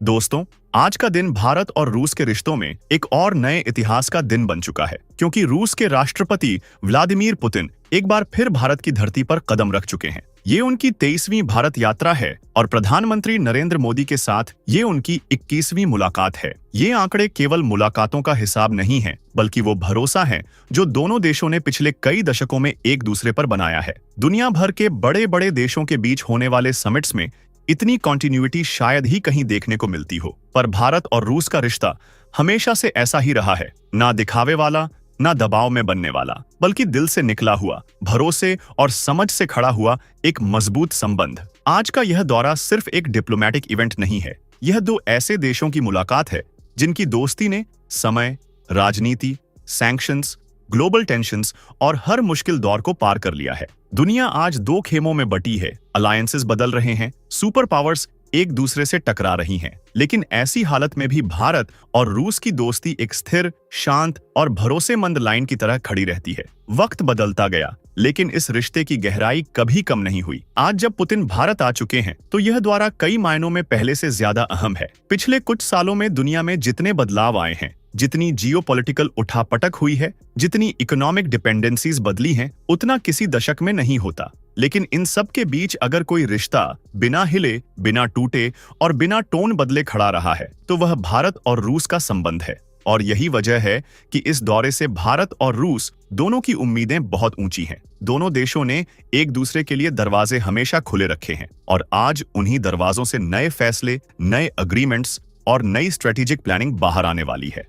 दोस्तों, आज का दिन भारत और रूस के रिश्तों में एक और नए इतिहास का दिन बन चुका है, क्योंकि रूस के राष्ट्रपति व्लादिमीर पुतिन एक बार फिर भारत की धरती पर कदम रख चुके हैं। ये उनकी 23वीं भारत यात्रा है और प्रधानमंत्री नरेंद्र मोदी के साथ ये उनकी 21वीं मुलाकात है। ये आंकड़े केवल मुलाकातों का हिसाब नहीं है, बल्कि वो भरोसा है जो दोनों देशों ने पिछले कई दशकों में एक दूसरे पर बनाया है। दुनिया भर के बड़े बड़े देशों के बीच होने वाले समिट्स में इतनी कॉन्टिन्यूटी शायद ही कहीं देखने को मिलती हो, पर भारत और रूस का रिश्ता हमेशा से ऐसा ही रहा है, ना दिखावे वाला, ना दबाव में बनने वाला, बल्कि दिल से निकला हुआ, भरोसे और समझ से खड़ा हुआ एक मजबूत संबंध। आज का यह दौरा सिर्फ एक डिप्लोमेटिक इवेंट नहीं है, यह दो ऐसे देशों की मुलाकात है जिनकी दोस्ती ने समय, राजनीति, सैंक्शंस, ग्लोबल टेंशंस और हर मुश्किल दौर को पार कर लिया है। दुनिया आज दो खेमों में बटी है, अलायंसेस बदल रहे हैं, सुपर पावर्स एक दूसरे से टकरा रही हैं, लेकिन ऐसी हालत में भी भारत और रूस की दोस्ती एक स्थिर, शांत और भरोसेमंद लाइन की तरह खड़ी रहती है। वक्त बदलता गया, लेकिन इस रिश्ते की गहराई कभी कम नहीं हुई। आज जब पुतिन भारत आ चुके हैं, तो यह दौरा कई मायनों में पहले से ज्यादा अहम है। पिछले कुछ सालों में दुनिया में जितने बदलाव आए हैं, जितनी जियोपॉलिटिकल उठापटक हुई है, जितनी इकोनॉमिक डिपेंडेंसीज बदली हैं, उतना किसी दशक में नहीं होता। लेकिन इन सब के बीच अगर कोई रिश्ता बिना हिले, बिना टूटे और बिना टोन बदले खड़ा रहा है, तो वह भारत और रूस का संबंध है। और यही वजह है कि इस दौरे से भारत और रूस दोनों की उम्मीदें बहुत ऊंची हैं। दोनों देशों ने एक दूसरे के लिए दरवाजे हमेशा खुले रखे हैं और आज उन्हीं दरवाजों से नए फैसले, नए अग्रीमेंट्स और नई स्ट्रेटेजिक प्लानिंग बाहर आने वाली है।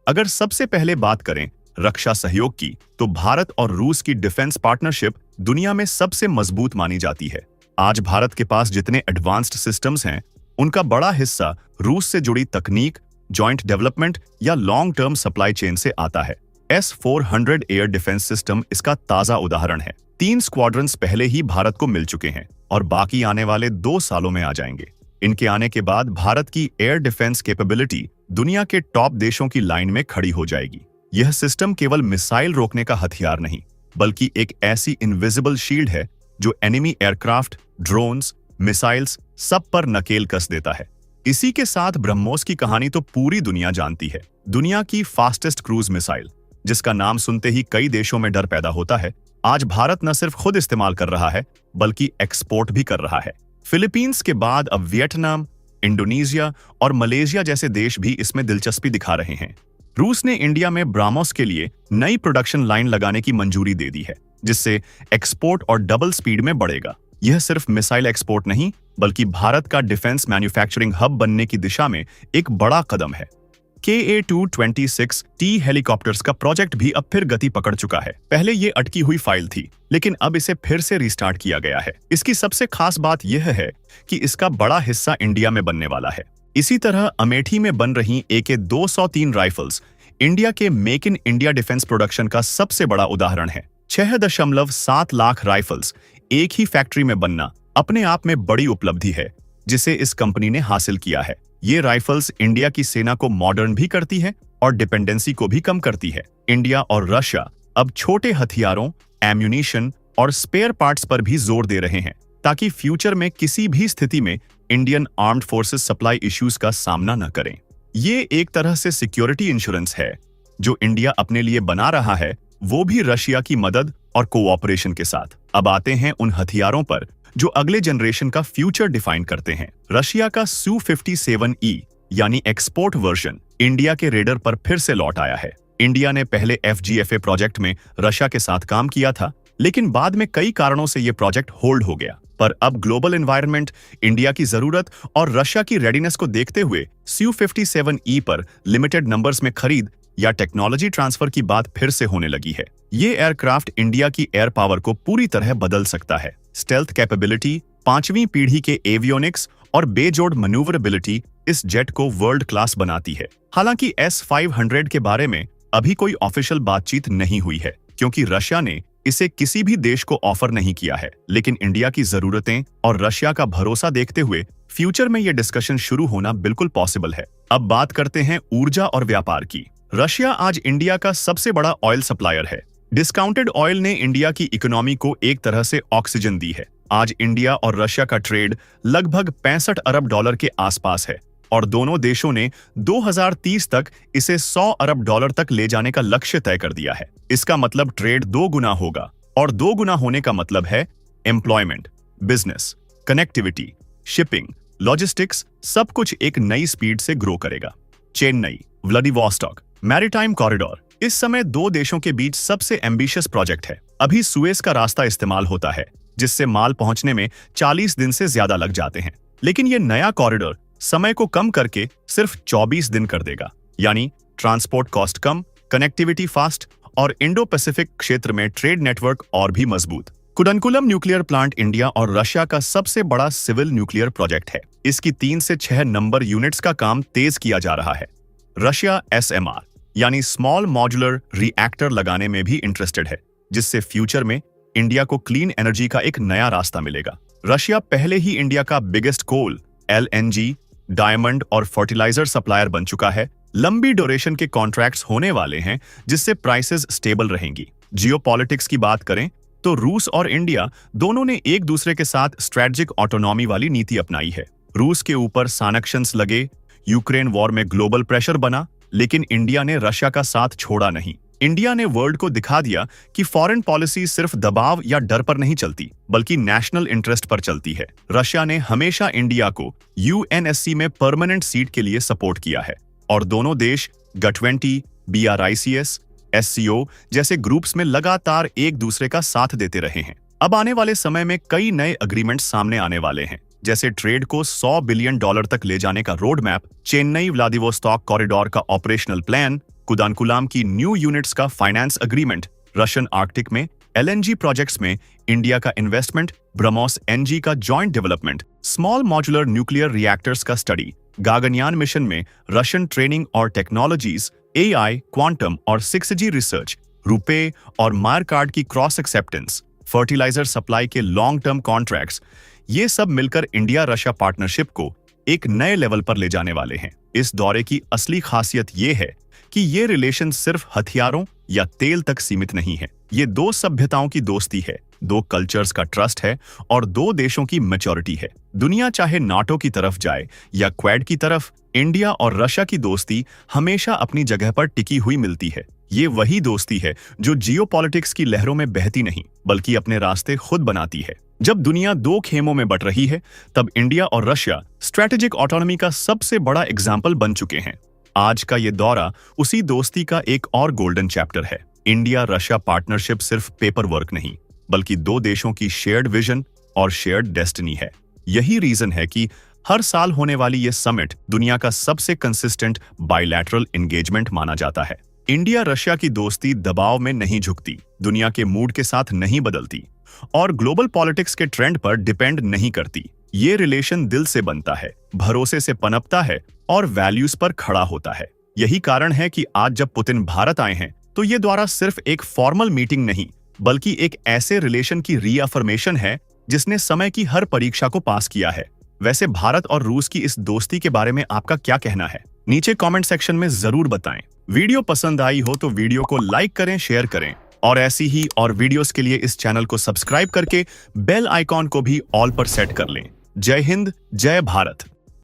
अगर सबसे पहले बात करें रक्षा सहयोग की, तो भारत और रूस की डिफेंस पार्टनरशिप दुनिया में सबसे मजबूत मानी जाती है। आज भारत के पास जितने एडवांस्ड सिस्टम्स हैं, उनका बड़ा हिस्सा रूस से जुड़ी तकनीक, जॉइंट डेवलपमेंट या लॉन्ग टर्म सप्लाई चेन से आता है। S-400 एयर डिफेंस सिस्टम इसका ताजा उदाहरण है। 3 स्क्वाड्रंस पहले ही भारत को मिल चुके हैं और बाकी आने वाले 2 सालों में आ जाएंगे। इनके आने के बाद भारत की एयर डिफेंस कैपेबिलिटी दुनिया के टॉप देशों की लाइन में खड़ी हो जाएगी। यह सिस्टम केवल मिसाइल रोकने का हथियार नहीं, बल्कि एक ऐसी इनविजिबल शील्ड है जो एनिमी एयरक्राफ्ट, ड्रोन्स, मिसाइल्स सब पर नकेल कस देता है। इसी के साथ ब्रह्मोस की कहानी तो पूरी दुनिया जानती है। दुनिया की फास्टेस्ट क्रूज मिसाइल, जिसका नाम सुनते ही कई देशों में डर पैदा होता है, आज भारत न सिर्फ खुद इस्तेमाल कर रहा है, बल्कि एक्सपोर्ट भी कर रहा है। फिलीपींस के बाद अब वियतनाम, इंडोनेशिया और मलेशिया जैसे देश भी इसमें दिलचस्पी दिखा रहे हैं। रूस ने इंडिया में ब्राह्मोस के लिए नई प्रोडक्शन लाइन लगाने की मंजूरी दे दी है, जिससे एक्सपोर्ट और डबल स्पीड में बढ़ेगा। यह सिर्फ मिसाइल एक्सपोर्ट नहीं, बल्कि भारत का डिफेंस मैन्युफैक्चरिंग हब बनने की दिशा में एक बड़ा कदम है। KA-226T हेलीकॉप्टर्स का प्रोजेक्ट भी अब फिर गति पकड़ चुका है। पहले ये अटकी हुई फाइल थी, लेकिन अब इसे फिर से रिस्टार्ट किया गया है। इसकी सबसे खास बात यह है कि इसका बड़ा हिस्सा इंडिया में बनने वाला है। इसी तरह अमेठी में बन रही AK-203 राइफल्स इंडिया के make in India defence production का सबसे बड़ा उदाहरण है। 6.7 लाख राइफल्स एक ही फैक्ट्री में बनना अपने आप में बड़ी उपलब्धि है, जिसे इस कंपनी ने हासिल किया है। ये राइफल्स इंडिया की सेना को मॉडर्न भी करती है और डिपेंडेंसी को भी कम करती है। इंडिया और रशिया अब छोटे हथियारों, एम्यूनिशन और स्पेयर पार्ट्स पर भी जोर दे रहे हैं, ताकि फ्यूचर में किसी भी स्थिति में Indian armed forces supply issues का सामना न करें। ये एक तरह से सिक्योरिटी इंश्योरेंस है जो इंडिया अपने लिए बना रहा है, वो भी रशिया की मदद और कोऑपरेशन के साथ। अब आते हैं उन हथियारों पर जो अगले जनरेशन का फ्यूचर डिफाइन करते हैं। रशिया का Su-57E यानी एक्सपोर्ट वर्जन इंडिया के रेडर पर फिर से लौट आया है। इंडिया ने पहले FGFA प्रोजेक्ट में रशिया के साथ काम किया था, लेकिन बाद में कई कारणों से यह प्रोजेक्ट होल्ड हो गया। पर अब ग्लोबल एनवायरनमेंट, इंडिया की जरूरत और रशिया की रेडीनेस को देखते हुए Su-57E पर लिमिटेड नंबर्स में खरीद या टेक्नोलॉजी ट्रांसफर की बात फिर से होने लगी है। ये एयरक्राफ्ट इंडिया की एयर पावर को पूरी तरह बदल सकता है। स्टेल्थ कैपेबिलिटी, 5वीं पीढ़ी के एवियोनिक्स और बेजोड़ मैन्यूवरेबिलिटी इस जेट को वर्ल्ड क्लास बनाती है। हालांकि S-500 के बारे में अभी कोई ऑफिशियल बातचीत नहीं हुई है, क्योंकि रशिया ने इसे किसी भी देश को ऑफर नहीं किया है। लेकिन इंडिया की जरूरतें और रशिया का भरोसा देखते हुए फ्यूचर में यह डिस्कशन शुरू होना बिल्कुल पॉसिबल है। अब बात करते हैं ऊर्जा और व्यापार की। रशिया आज इंडिया का सबसे बड़ा ऑयल सप्लायर है। डिस्काउंटेड ऑयल ने इंडिया की इकोनॉमी को एक तरह से ऑक्सीजन दी है। आज इंडिया और रशिया का ट्रेड लगभग $65 अरब के आसपास है, और दोनों देशों ने 2030 तक इसे $100 अरब तक ले जाने का लक्ष्य तय कर दिया है। इसका मतलब ट्रेड 2 गुना होगा और 2 गुना होने का मतलब है employment, business, connectivity, shipping, logistics सब कुछ एक नई स्पीड से ग्रो करेगा। चेन्नई व्लादिवोस्टॉक मैरीटाइम कॉरिडोर इस समय दो देशों के बीच सबसे एम्बिशियस प्रोजेक्ट है। अभी सुएज का रास्ता इस्तेमाल होता है जिससे माल पहुंचने में 40 दिन से ज्यादा लग जाते हैं, लेकिन ये नया कॉरिडोर समय को कम करके सिर्फ 24 दिन कर देगा। यानी ट्रांसपोर्ट कॉस्ट कम, कनेक्टिविटी फास्ट और इंडो पैसिफिक क्षेत्र में ट्रेड नेटवर्क और भी मजबूत। कुडनकुलम न्यूक्लियर प्लांट इंडिया और रशिया का सबसे बड़ा सिविल न्यूक्लियर प्रोजेक्ट है। इसकी 3 से 6 नंबर यूनिट्स का काम तेज किया जा रहा है। रशिया SMR यानी स्मॉल मॉड्यूलर रिएक्टर लगाने में भी इंटरेस्टेड है, जिससे फ्यूचर में इंडिया को क्लीन एनर्जी का एक नया रास्ता मिलेगा। रशिया पहले ही इंडिया का बिगेस्ट कोल, LNG, डायमंड और फर्टिलाइजर सप्लायर बन चुका है। लंबी ड्यूरेशन के कॉन्ट्रैक्ट्स होने वाले हैं जिससे प्राइसेस स्टेबल रहेंगी। जियोपॉलिटिक्स की बात करें तो रूस और इंडिया दोनों ने एक दूसरे के साथ स्ट्रेटेजिक ऑटोनॉमी वाली नीति अपनाई है। रूस के ऊपर सैंक्शंस लगे, यूक्रेन वॉर में ग्लोबल प्रेशर बना, लेकिन इंडिया ने रशिया का साथ छोड़ा नहीं। इंडिया ने वर्ल्ड को दिखा दिया कि फॉरेन पॉलिसी सिर्फ दबाव या डर पर नहीं चलती, बल्कि नेशनल इंटरेस्ट पर चलती है। रशिया ने हमेशा इंडिया को UNSC में परमानेंट सीट के लिए सपोर्ट किया है और दोनों देश G20, BRICS, SCO जैसे ग्रुप्स में लगातार एक दूसरे का साथ देते रहे हैं। अब आने वाले समय में कई नए अग्रीमेंट सामने आने वाले हैं, जैसे ट्रेड को $100 बिलियन तक ले जाने का road map, Chennai Vladivostok corridor का ऑपरेशनल प्लान, कुदानकुलाम की न्यू यूनिट्स का फाइनेंस अग्रीमेंट, रशियन आर्कटिक में LNG प्रोजेक्ट्स में इंडिया का इन्वेस्टमेंट, ब्रह्मोस NG का joint development, small modular nuclear reactors का स्टडी, गागनयान मिशन में रशियन ट्रेनिंग और टेक्नोलॉजीज, AI, क्वांटम और 6G रिसर्च, रुपे और मायरकार्ड की क्रॉस एक्सेप्टेंस, फर्टिलाइजर सप्लाई के लॉन्ग टर्म कॉन्ट्रैक्ट्स, ये सब मिलकर इंडिया रशिया पार्टनरशिप को एक नए लेवल पर ले जाने वाले हैं। इस दौरे की असली खासियत ये है कि ये रिलेशन सिर्फ हथियारों या तेल तक सीमित नहीं है। ये दो सभ्यताओं की दोस्ती है, दो कल्चर्स का ट्रस्ट है और दो देशों की मैच्योरिटी है। दुनिया चाहे नाटो की तरफ जाए या क्वाड की तरफ, इंडिया और रशिया की दोस्ती हमेशा अपनी जगह पर टिकी हुई मिलती है। ये वही दोस्ती है जो जियोपॉलिटिक्स की लहरों में बहती नहीं, बल्कि अपने रास्ते खुद बनाती है। जब दुनिया दो खेमों में बट रही है, तब इंडिया और रशिया स्ट्रेटेजिक ऑटोनॉमी का सबसे बड़ा एग्जाम्पल बन चुके हैं। आज का ये दौरा उसी दोस्ती का एक और गोल्डन चैप्टर है। इंडिया रशिया पार्टनरशिप सिर्फ पेपर वर्क नहीं, बल्कि दो देशों की शेयर्ड विजन और शेयर्ड डेस्टिनी है। यही रीजन है कि हर साल होने वाली ये समिट दुनिया का सबसे कंसिस्टेंट बायलैटरल एंगेजमेंट माना जाता है। इंडिया रशिया की दोस्ती दबाव में नहीं झुकती, दुनिया के मूड के साथ नहीं बदलती और ग्लोबल पॉलिटिक्स के ट्रेंड पर डिपेंड नहीं करती। ये रिलेशन दिल से बनता है, भरोसे से पनपता है और वैल्यूज पर खड़ा होता है। यही कारण है कि आज जब पुतिन भारत आए हैं, तो ये द्वारा सिर्फ एक फॉर्मल मीटिंग नहीं, बल्कि एक ऐसे रिलेशन की रीअफर्मेशन है जिसने समय की हर परीक्षा को पास किया है। वैसे भारत और रूस की इस दोस्ती के बारे में आपका क्या कहना है? नीचे कमेंट सेक्शन में जरूर बताएं। वीडियो पसंद आई हो तो वीडियो को लाइक करें, शेयर करें और ऐसी ही और वीडियोस के लिए इस चैनल को सब्सक्राइब करके बेल आइकॉन को भी ऑल पर सेट कर लें। जय हिंद, जय भारत।